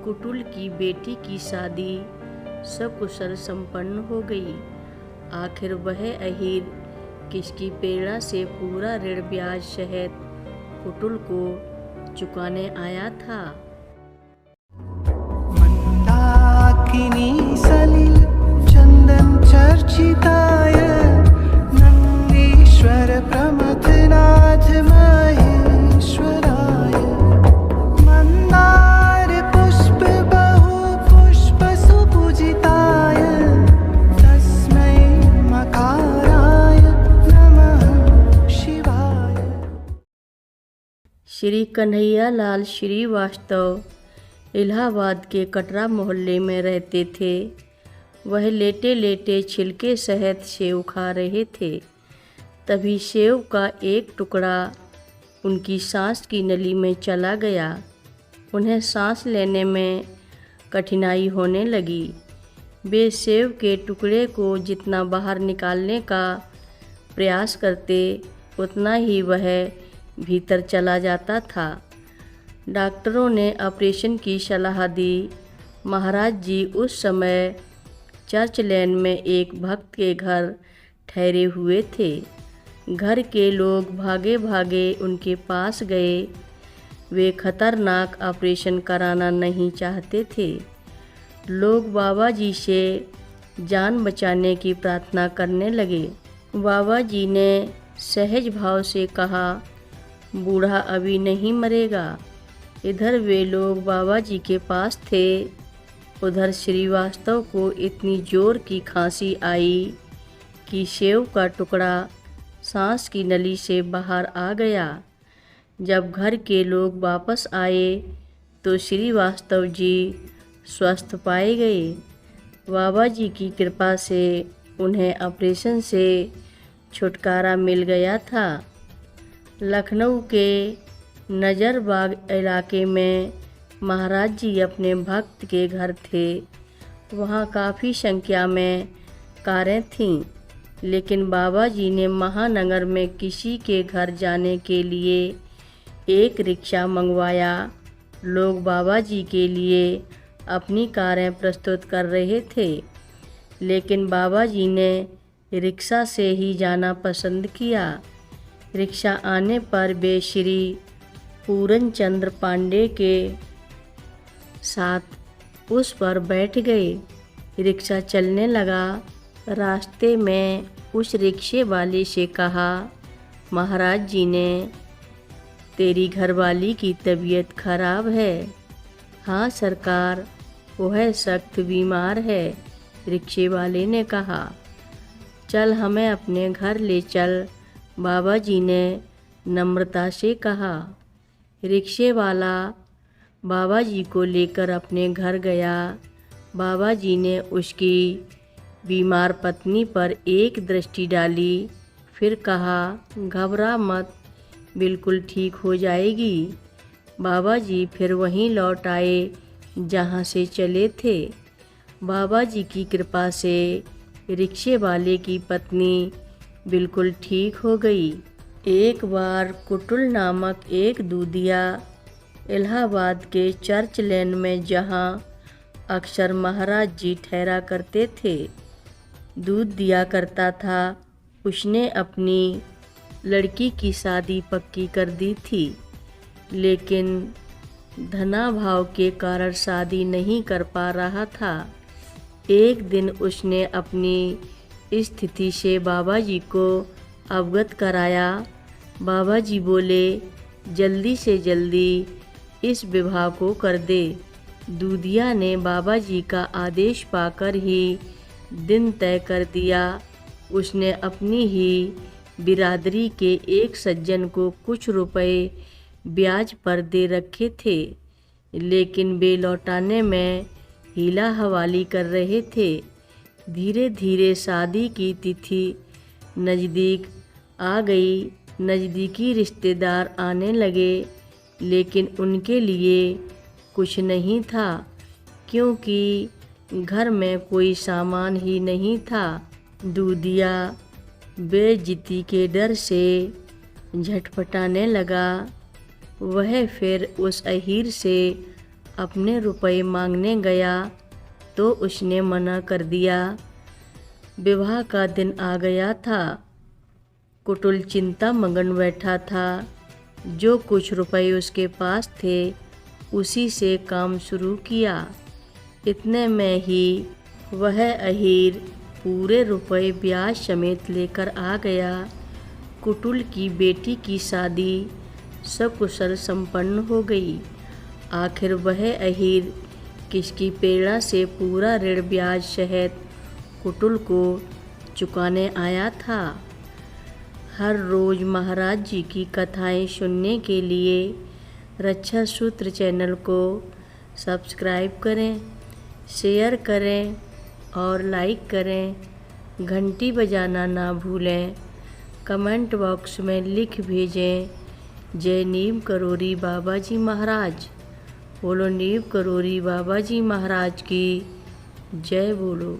कुटुल की बेटी की शादी सकुशल संपन्न हो गई। आखिर वह अहीर किसकी प्रेरणा से पूरा ऋण ब्याज सहित कुटुल को चुकाने आया था। मंदाकिनी सलिल चंदन चर्चिताय नंदीश्वर प्रमथनाथ महेश्वराय मंदार पुष्प बहु पुष्प सुपूजिताय तस्मै मकाराय नमः शिवाय। श्री कन्हैया लाल श्रीवास्तव इलाहाबाद के कटरा मोहल्ले में रहते थे। वह लेटे लेटे छिलके सहित सेव खा रहे थे। तभी सेव का एक टुकड़ा उनकी सांस की नली में चला गया। उन्हें सांस लेने में कठिनाई होने लगी। वे सेव के टुकड़े को जितना बाहर निकालने का प्रयास करते उतना ही वह भीतर चला जाता था। डॉक्टरों ने ऑपरेशन की सलाह दी। महाराज जी उस समय चर्च लेन में एक भक्त के घर ठहरे हुए थे। घर के लोग भागे भागे उनके पास गए। वे खतरनाक ऑपरेशन कराना नहीं चाहते थे। लोग बाबा जी से जान बचाने की प्रार्थना करने लगे। बाबा जी ने सहज भाव से कहा, बूढ़ा अभी नहीं मरेगा। इधर वे लोग बाबा जी के पास थे, उधर श्रीवास्तव को इतनी जोर की खांसी आई कि सेव का टुकड़ा सांस की नली से बाहर आ गया। जब घर के लोग वापस आए तो श्रीवास्तव जी स्वस्थ पाए गए। बाबा जी की कृपा से उन्हें ऑपरेशन से छुटकारा मिल गया था। लखनऊ के नजरबाग इलाके में महाराज जी अपने भक्त के घर थे। वहाँ काफ़ी संख्या में कारें थीं, लेकिन बाबा जी ने महानगर में किसी के घर जाने के लिए एक रिक्शा मंगवाया। लोग बाबा जी के लिए अपनी कारें प्रस्तुत कर रहे थे, लेकिन बाबा जी ने रिक्शा से ही जाना पसंद किया। रिक्शा आने पर वे श्री पूरनचंद्र पांडे के साथ उस पर बैठ गए। रिक्शा चलने लगा। रास्ते में उस रिक्शे वाले से कहा, महाराज जी ने तेरी घरवाली की तबीयत खराब है। हाँ सरकार, वह सख्त बीमार है। रिक्शे वाले ने कहा, चल हमें अपने घर ले चल। बाबा जी ने नम्रता से कहा। रिक्शे वाला बाबा जी को लेकर अपने घर गया। बाबा जी ने उसकी बीमार पत्नी पर एक दृष्टि डाली, फिर कहा, घबरा मत, बिल्कुल ठीक हो जाएगी। बाबा जी फिर वहीं लौट आए जहाँ से चले थे। बाबा जी की कृपा से रिक्शे वाले की पत्नी बिल्कुल ठीक हो गई। एक बार कुटुल नामक एक दूधिया इलाहाबाद के चर्च लेन में, जहाँ अक्सर महाराज जी ठहरा करते थे, दूध दिया करता था। उसने अपनी लड़की की शादी पक्की कर दी थी, लेकिन धनाभाव के कारण शादी नहीं कर पा रहा था। एक दिन उसने अपनी स्थिति से बाबा जी को अवगत कराया। बाबा जी बोले, जल्दी से जल्दी इस विवाह को कर दे। दूधिया ने बाबा जी का आदेश पाकर ही दिन तय कर दिया। उसने अपनी ही बिरादरी के एक सज्जन को कुछ रुपए ब्याज पर दे रखे थे, लेकिन वे लौटाने में हीला हवाली कर रहे थे। धीरे धीरे शादी की तिथि नज़दीक आ गई। नज़दीकी रिश्तेदार आने लगे, लेकिन उनके लिए कुछ नहीं था, क्योंकि घर में कोई सामान ही नहीं था। दूधिया बेइज्जती के डर से झटपटाने लगा। वह फिर उस अहीर से अपने रुपए मांगने गया तो उसने मना कर दिया। विवाह का दिन आ गया था। कुटुल चिंता मगन बैठा था। जो कुछ रुपए उसके पास थे उसी से काम शुरू किया। इतने में ही वह अहीर पूरे रुपए ब्याज समेत लेकर आ गया। कुटुल की बेटी की शादी सकुशल संपन्न हो गई। आखिर वह अहीर किसकी प्रेरणा से पूरा ऋण ब्याज सहित कुटुल को चुकाने आया था। हर रोज़ महाराज जी की कथाएं सुनने के लिए रक्षा सूत्र चैनल को सब्सक्राइब करें, शेयर करें और लाइक करें। घंटी बजाना ना भूलें। कमेंट बॉक्स में लिख भेजें, जय नीम करोरी बाबा जी महाराज। बोलो नीम करोरी बाबा जी महाराज की जय बोलो।